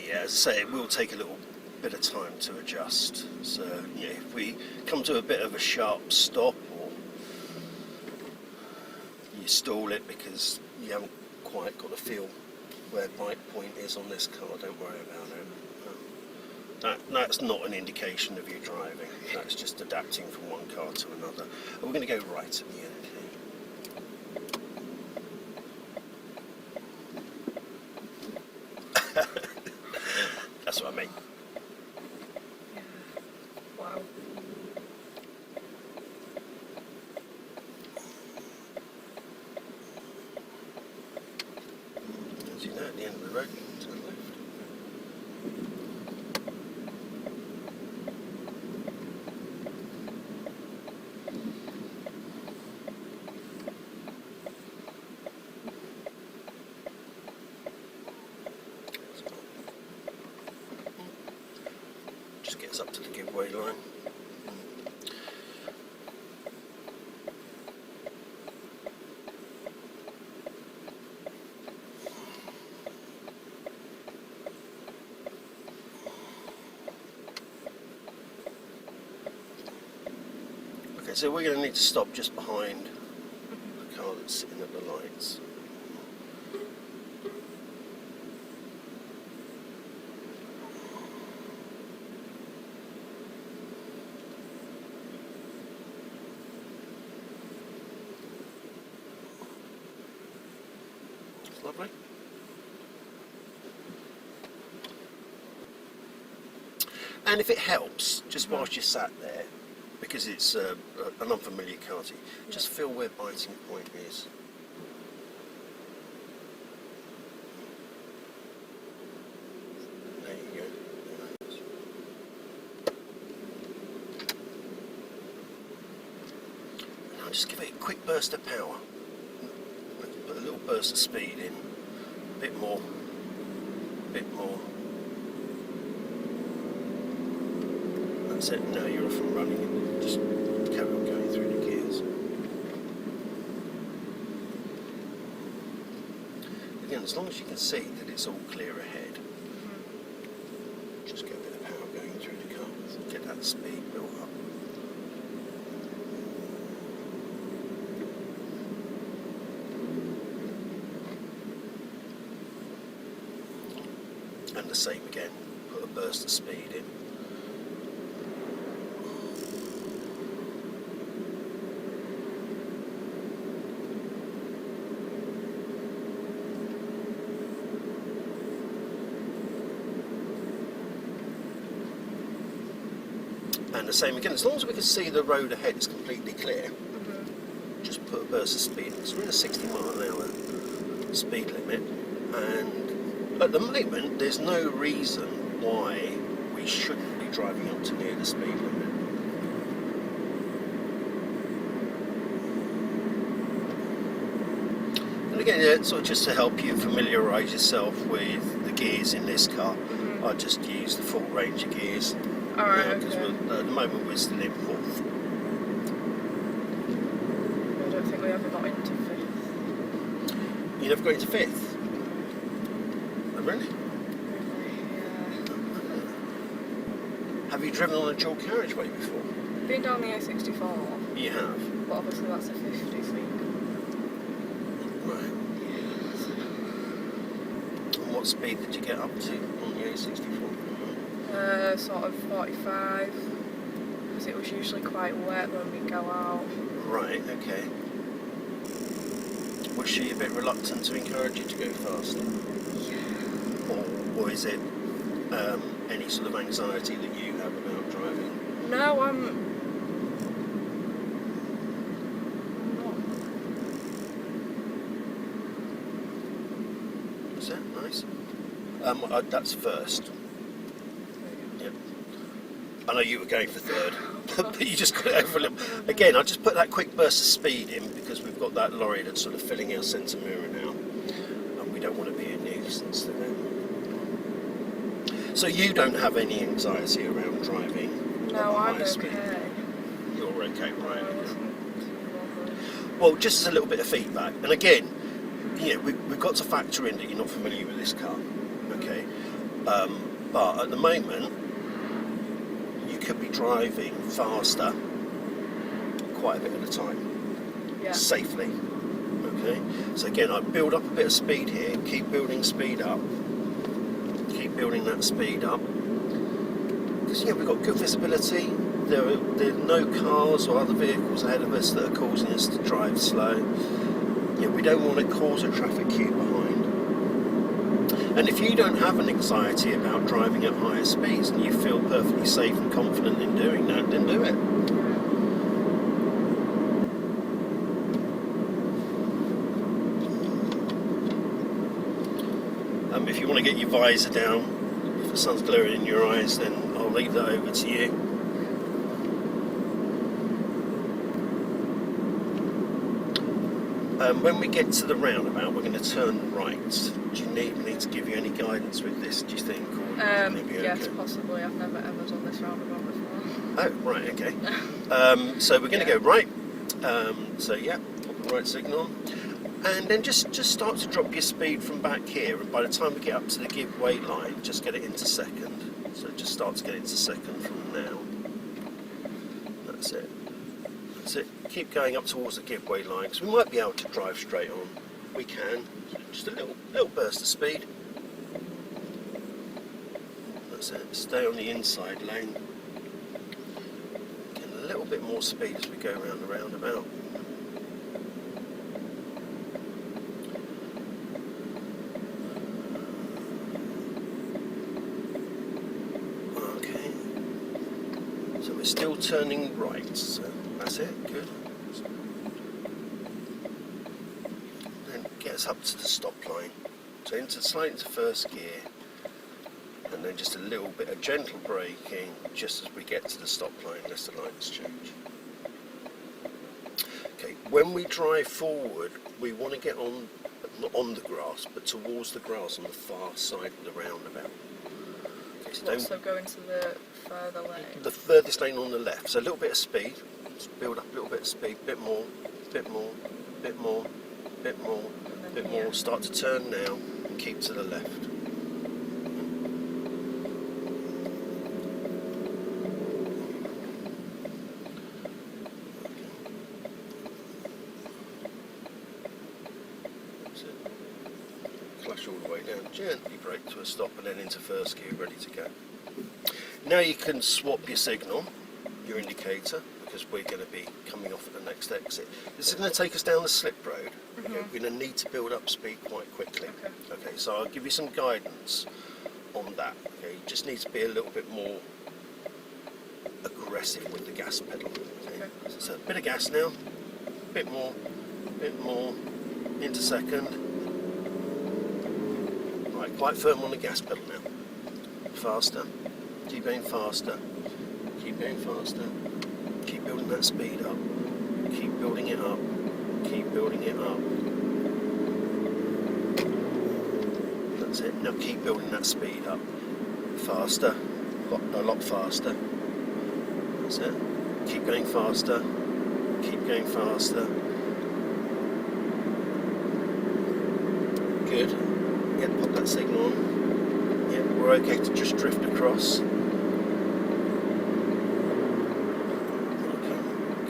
yeah, as I say, it will take a little bit of time to adjust. So yeah, if we come to a bit of a sharp stop, or you stall it because you haven't quite got a feel where bite point is on this car, don't worry about it. That's not an indication of you driving. That's just adapting from one car to another. And we're going to go right at the end here. That's what I mean. Wow. As you know, at the end of the road, you can turn left. Just gets up to the giveaway line. Okay, so we're going to need to stop just behind the car that's sitting at the lights. It's lovely. And if it helps, just whilst you're sat there, because it's an unfamiliar car to you, just feel where biting point is. There you go. Now just give it a quick burst of power. Put a little burst of speed in. A bit more. A bit more. That's it. Now you're off and running. Just carry on going through the gears. Again, as long as you can see that it's all clear ahead, just get a bit of power going through the car. Get that speed built up. And the same again. Put a burst of speed in. And the same again, as long as we can see the road ahead is completely clear, just put a burst of speed in. So we're in a 60 mile an hour speed limit, and at the moment there's no reason why we shouldn't be driving up to near the speed limit. And again, yeah, sort of just to help you familiarise yourself with the gears in this car, I just use the full range of gears. Alright, Because okay. at the moment we're still in fourth. I don't think we ever got into fifth. You never got into fifth? Oh, really? Yeah. Have you driven on a dual carriageway before? Been down the A64. You have? But obviously that's a 50 thing. Right. And what speed did you get up to on the A64? Sort of 45, because it was usually quite wet when we go out. Right, okay. Was she a bit reluctant to encourage you to go faster? Yeah. Or is it any sort of anxiety that you have about driving? No, I'm not. Is that nice? That's first. Yep. I know you were going for third, but you just got it over a little. Again, I just put that quick burst of speed in because we've got that lorry that's sort of filling our centre mirror now, and we don't want to be a nuisance to them. So you don't have any anxiety around driving? No, I'm higher speed? okay. You're okay, right? I wasn't too bothered. Well, just as a little bit of feedback, and again, you know, we've got to factor in that you're not familiar with this car, okay? But at the moment, you could be driving faster quite a bit at a time, Yeah. safely. Okay, so again, I build up a bit of speed here, keep building speed up, keep building that speed up. Because we've got good visibility, there are no cars or other vehicles ahead of us that are causing us to drive slow. We don't want to cause a traffic queue behind. And if you don't have an anxiety about driving at higher speeds and you feel perfectly safe and confident in doing that, then do it. If you want to get your visor down, if the sun's glaring in your eyes, then I'll leave that over to you. When we get to the roundabout, we're going to turn right. Do you need me to give you any guidance with this, do you think? Or yes, possibly. I've never ever done this roundabout before. Oh, right, okay. So we're going to go right. So yeah, put the right signal on. And then just start to drop your speed from back here, and by the time we get up to the give way line, just get it into second. So just start to get it into second from now. That's it. That's it. Keep going up towards the give way line, because we might be able to drive straight on. We can. Just a little burst of speed. That's it. Stay on the inside lane. Get a little bit more speed as we go around the roundabout. We're still turning right, so that's it, good. Then get us up to the stop line. So slide into first gear, and then just a little bit of gentle braking just as we get to the stop line, unless the lights change. Okay, when we drive forward, we want to get on, not on the grass, but towards the grass on the far side of the roundabout. So go into the further lane? The furthest lane on the left. So a little bit of speed. Just build up a little bit of speed. Bit more, bit more, bit more, bit more, bit more. Start to turn now and keep to the left. Flash all the way down, gently brake to a stop, and then into first gear, ready to go. Now you can swap your signal, your indicator, because we're going to be coming off at the next exit. This is going to take us down the slip road. Okay, we're going to need to build up speed quite quickly. Okay, so I'll give you some guidance on that. Okay, you just need to be a little bit more aggressive with the gas pedal. Okay, so a bit of gas now, bit more, into second. Quite firm on the gas pedal now. Faster. Keep going faster. Keep going faster. Keep building that speed up. Keep building it up. Keep building it up. That's it. Now keep building that speed up. Faster. A lot faster. That's it. Keep going faster. Keep going faster. Good. Pop that signal on. Yeah, we're okay to just drift across. Okay,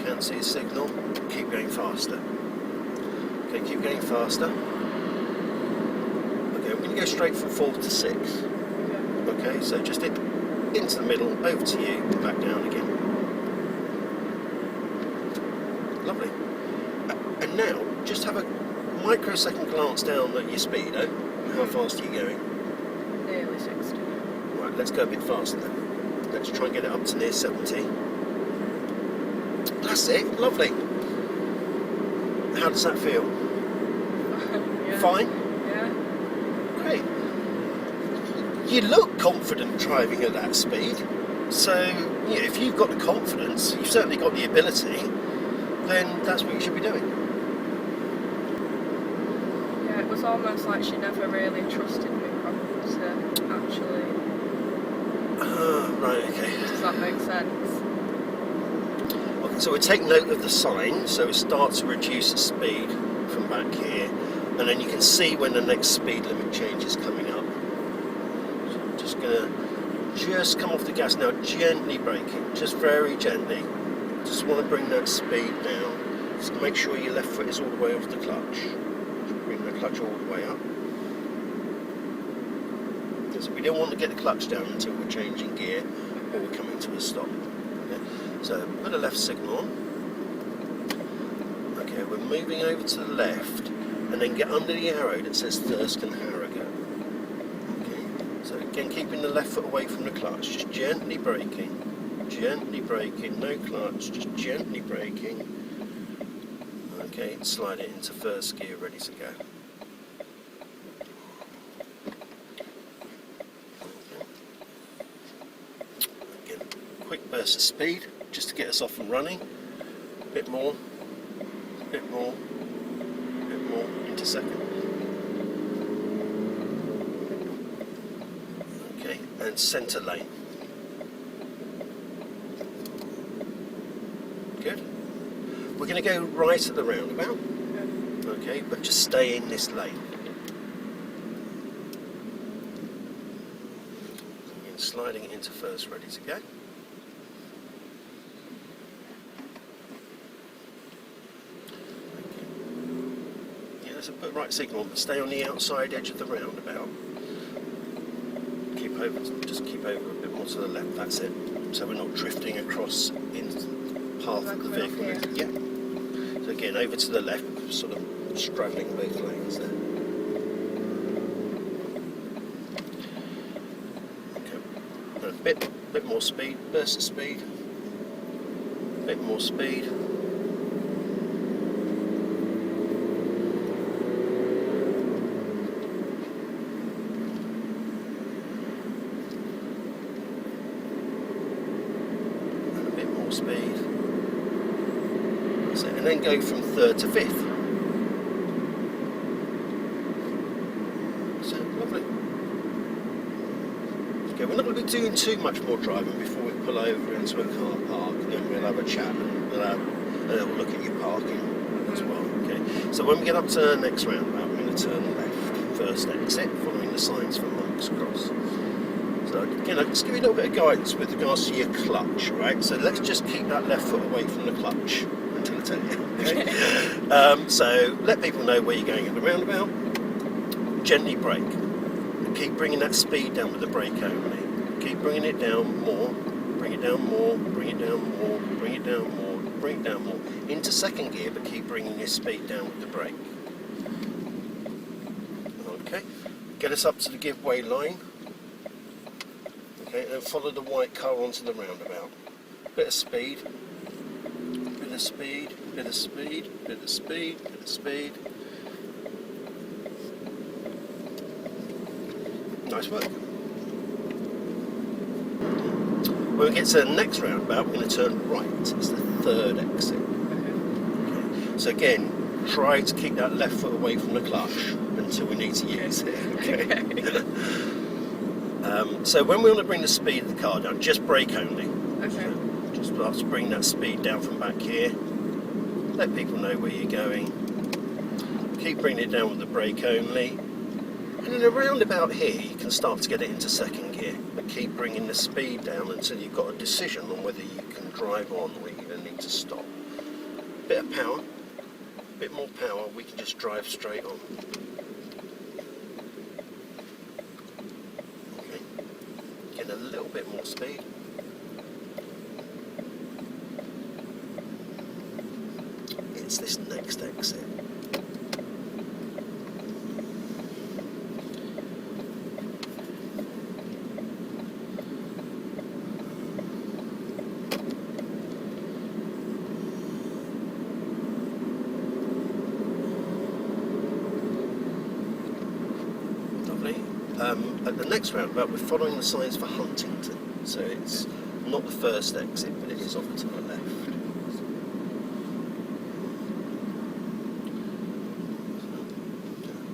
can see a signal. Keep going faster. Okay, keep going faster. Okay, we're going to go straight from 4 to 6. Okay, so just into the middle, over to you, back down again. Lovely. And now, just have a microsecond glance down at your speedo. How fast are you going? Nearly 60. Right, let's go a bit faster then. Let's try and get it up to near 70. That's it, lovely. How does that feel? Yeah. Fine? Yeah. Great. You look confident driving at that speed. So, if you've got the confidence, you've certainly got the ability, then that's what you should be doing. It was almost like she never really trusted me probably to actually... Right, okay. Does that make sense? Okay, so we take note of the sign, so we start to reduce the speed from back here, and then you can see when the next speed limit change is coming up. So just going to come off the gas now, gently braking, just very gently. Just want to bring that speed down. Just make sure your left foot is all the way off the clutch. Just bring the clutch all the way up. Because we don't want to get the clutch down until we're changing gear or we're coming to a stop. Okay. So put a left signal on. Okay, we're moving over to the left and then get under the arrow that says Thirsk and Harrogate. Okay. So again, keeping the left foot away from the clutch, just gently braking, no clutch, just gently braking. Okay, slide it into first gear, ready to go. Again, quick burst of speed, just to get us off and running. A bit more, into second. Okay, and centre lane. Good. We're going to go right at the roundabout. Okay, but just stay in this lane. Again, sliding it into first, ready to go. So put right signal, but stay on the outside edge of the roundabout. Just keep over a bit more to the left, that's it. So we're not drifting across into the path of the vehicle. Yeah. So again, over to the left, sort of straddling both lanes there. Okay. A bit more speed, burst of speed. A bit more speed. Speed. That's it. And then go from third to fifth. So lovely. Okay, we're not going to be doing too much more driving before we pull over into a car park, and then we'll have a chat and we'll have a little look at your parking as well. Okay. So when we get up to the next roundabout, we're going to turn left, first exit, following the signs for Monk's Cross. So again, I'll just give you a little bit of guidance with regards to your clutch, right? So let's just keep that left foot away from the clutch until I tell you. Okay? So let people know where you're going at the roundabout. Gently brake. And keep bringing that speed down with the brake only. Keep bringing it down more. Bring it down more. Bring it down more. Bring it down more. Bring it down more. Into second gear, but keep bringing your speed down with the brake. Okay. Get us up to the giveaway line. Okay, and then follow the white car onto the roundabout. Bit of speed, bit of speed, bit of speed, bit of speed, bit of speed. Nice work. When we get to the next roundabout, we're going to turn right. It's the third exit. Okay. So again, try to keep that left foot away from the clutch until we need to use it. Okay. So when we want to bring the speed of the car down, just brake only. Okay. So just start to bring that speed down from back here. Let people know where you're going. Keep bringing it down with the brake only. And then around about here, you can start to get it into second gear. But keep bringing the speed down until you've got a decision on whether you can drive on or you're going to need to stop. Bit of power, bit more power, we can just drive straight on. A little bit more speed. It's this next exit. Lovely. At the next roundabout, we're following the signs for Huntington, so it's not the first exit, but it is off to the left.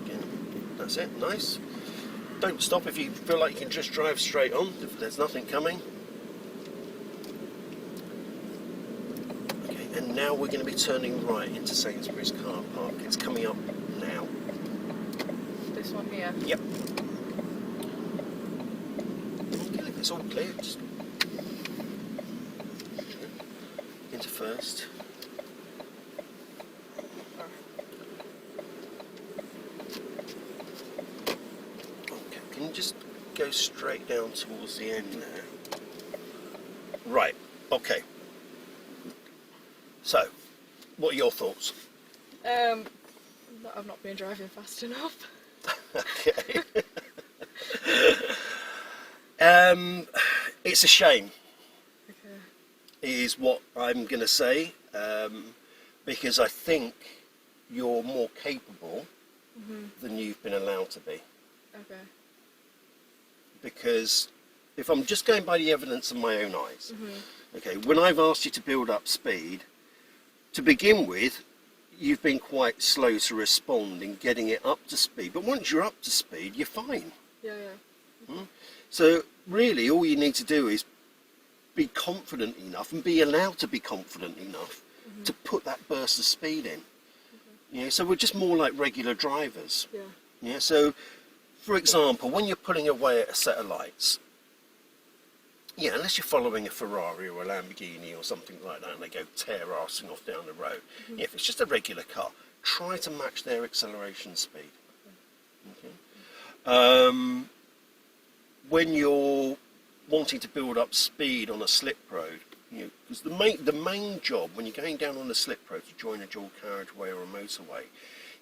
Again, that's it, nice. Don't stop if you feel like you can just drive straight on, if there's nothing coming. Okay, and now we're going to be turning right into Sainsbury's car park. It's coming up now. This one here? Yep. it's all clear. Just into first. Okay, can you just go straight down towards the end there? Right, okay. So, what are your thoughts? That I've not been driving fast enough. Okay. It's a shame, Okay. is what I'm going to say, because I think you're more capable than you've been allowed to be. Okay. Because if I'm just going by the evidence of my own eyes, okay, when I've asked you to build up speed, to begin with, you've been quite slow to respond in getting it up to speed. But once you're up to speed, you're fine. Yeah. So really, all you need to do is be confident enough and be allowed to be confident enough to put that burst of speed in. You know, so we're just more like regular drivers. Yeah. Yeah. So, for example, when you're pulling away at a set of lights, yeah, unless you're following a Ferrari or a Lamborghini or something like that and they go tear-assing off down the road, yeah, if it's just a regular car, try to match their acceleration speed. Okay. When you're wanting to build up speed on a slip road, you know, because the main job when you're going down on a slip road to join a dual carriageway or a motorway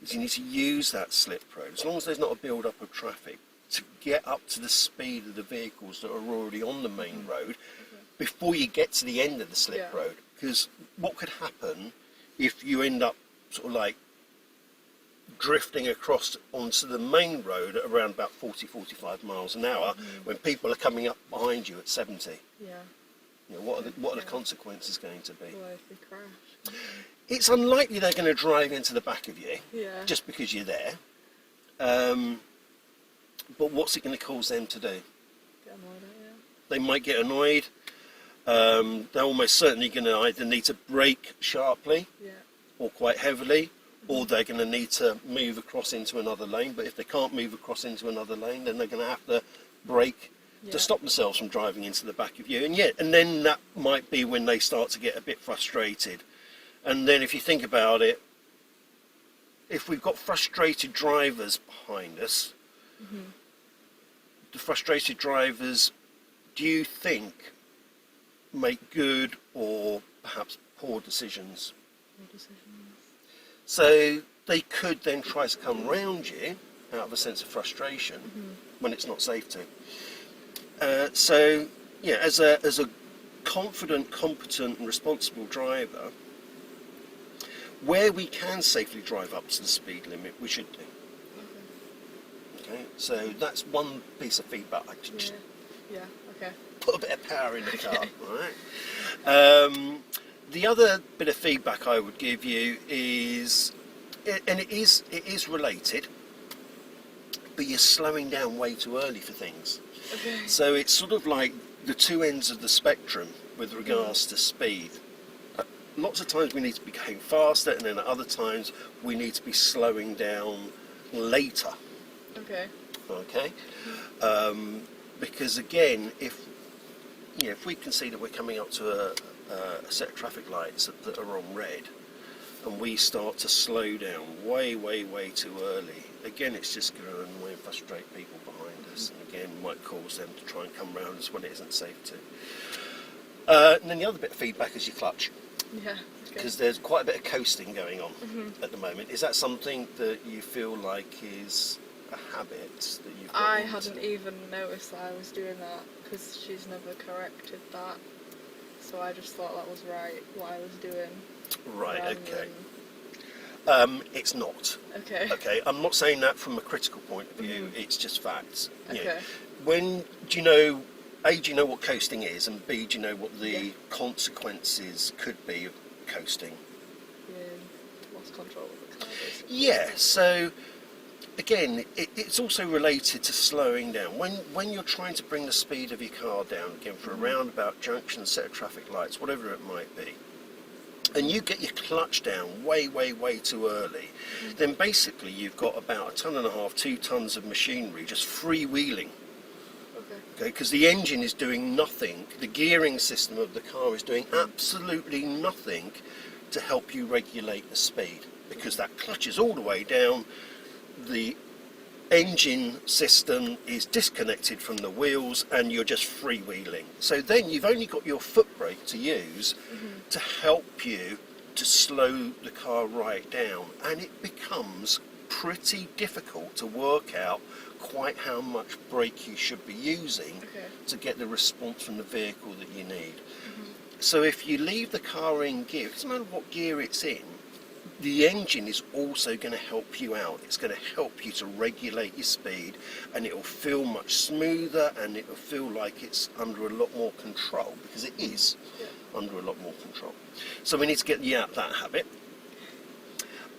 is you need to use that slip road, as long as there's not a build-up of traffic, to get up to the speed of the vehicles that are already on the main road before you get to the end of the slip road. Because what could happen if you end up sort of like drifting across onto the main road at around about 40-45 miles an hour when people are coming up behind you at 70? Yeah. You know, what are the consequences going to be? Well, if they crash. It's unlikely they're going to drive into the back of you Yeah. just because you're there. But what's it going to cause them to do? Get annoyed at you. They might get annoyed. They're almost certainly going to either need to brake sharply or quite heavily, or they're going to need to move across into another lane. But if they can't move across into another lane, then they're going to have to brake to stop themselves from driving into the back of you. And then that might be when they start to get a bit frustrated. And then if you think about it, if we've got frustrated drivers behind us, the frustrated drivers, do you think, make good or perhaps poor decisions? Poor decisions. So they could then try to come round you out of a sense of frustration when it's not safe to. So, yeah, as a confident, competent and responsible driver, where we can safely drive up to the speed limit, we should do. Okay, so that's one piece of feedback. I can just put a bit of power in the car. Right. The other bit of feedback I would give you is, and it is related, but you're slowing down way too early for things. Okay. So it's sort of like the two ends of the spectrum with regards to speed. Lots of times we need to be going faster, and then at other times we need to be slowing down later. Okay. Okay. Because again, if we can see that we're coming up to a set of traffic lights that are on red, and we start to slow down way too early, again it's just going to annoy and frustrate people behind us, and again might cause them to try and come round us when it isn't safe to. And then the other bit of feedback is your clutch. Yeah. Because there's quite a bit of coasting going on at the moment. Is that something that you feel like is a habit that you've got? I hadn't even noticed that I was doing that because she's never corrected that. So I just thought that was right, what I was doing. Right, okay. It's not. Okay. Okay, I'm not saying that from a critical point of view, it's just facts. Okay. Do you know, A, do you know what coasting is, and B, do you know what the consequences could be of coasting? Yeah, lost control of the car, basically. Yeah, so again, it's also related to slowing down. When you're trying to bring the speed of your car down, again, for a roundabout, junction, set of traffic lights, whatever it might be, and you get your clutch down way too early, then basically you've got about 1.5 tons, 2 tons of machinery just freewheeling. Okay. Okay, because the engine is doing nothing, the gearing system of the car is doing absolutely nothing to help you regulate the speed, because that clutch is all the way down, the engine system is disconnected from the wheels, and you're just freewheeling. So then you've only got your foot brake to use to help you to slow the car right down, and it becomes pretty difficult to work out quite how much brake you should be using to get the response from the vehicle that you need. So if you leave the car in gear, it doesn't matter what gear it's in, the engine is also going to help you out. It's going to help you to regulate your speed, and it will feel much smoother, and it will feel like it's under a lot more control, because it is under a lot more control. So we need to get you out of that habit.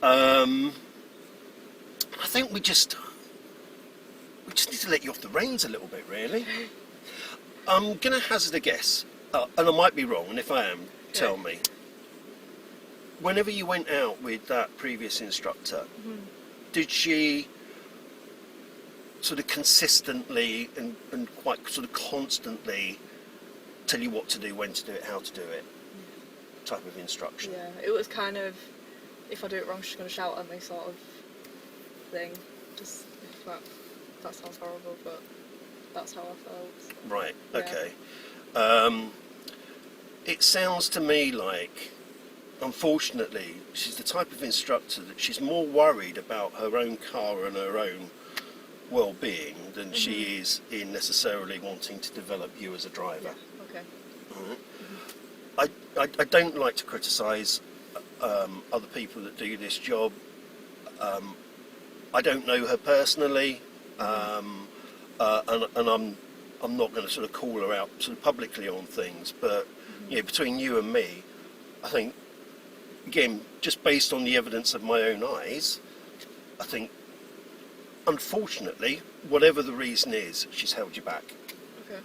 I think we just need to let you off the reins a little bit, really. I'm going to hazard a guess, and I might be wrong, and if I am, tell me. Whenever you went out with that previous instructor, did she sort of consistently and quite sort of constantly tell you what to do, when to do it, how to do it, type of instruction? Yeah, it was kind of, if I do it wrong, she's going to shout at me sort of thing. Just, if that sounds horrible, but that's how I felt. So. Right, Yeah. okay. It sounds to me like, unfortunately, she's the type of instructor that she's more worried about her own car and her own well-being than she is in necessarily wanting to develop you as a driver. Yeah, okay. Right. I don't like to criticise other people that do this job. I don't know her personally, and I'm not going to sort of call her out sort of publicly on things, but you know, between you and me, I think, again, just based on the evidence of my own eyes, I think, unfortunately, whatever the reason is, she's held you back. Okay.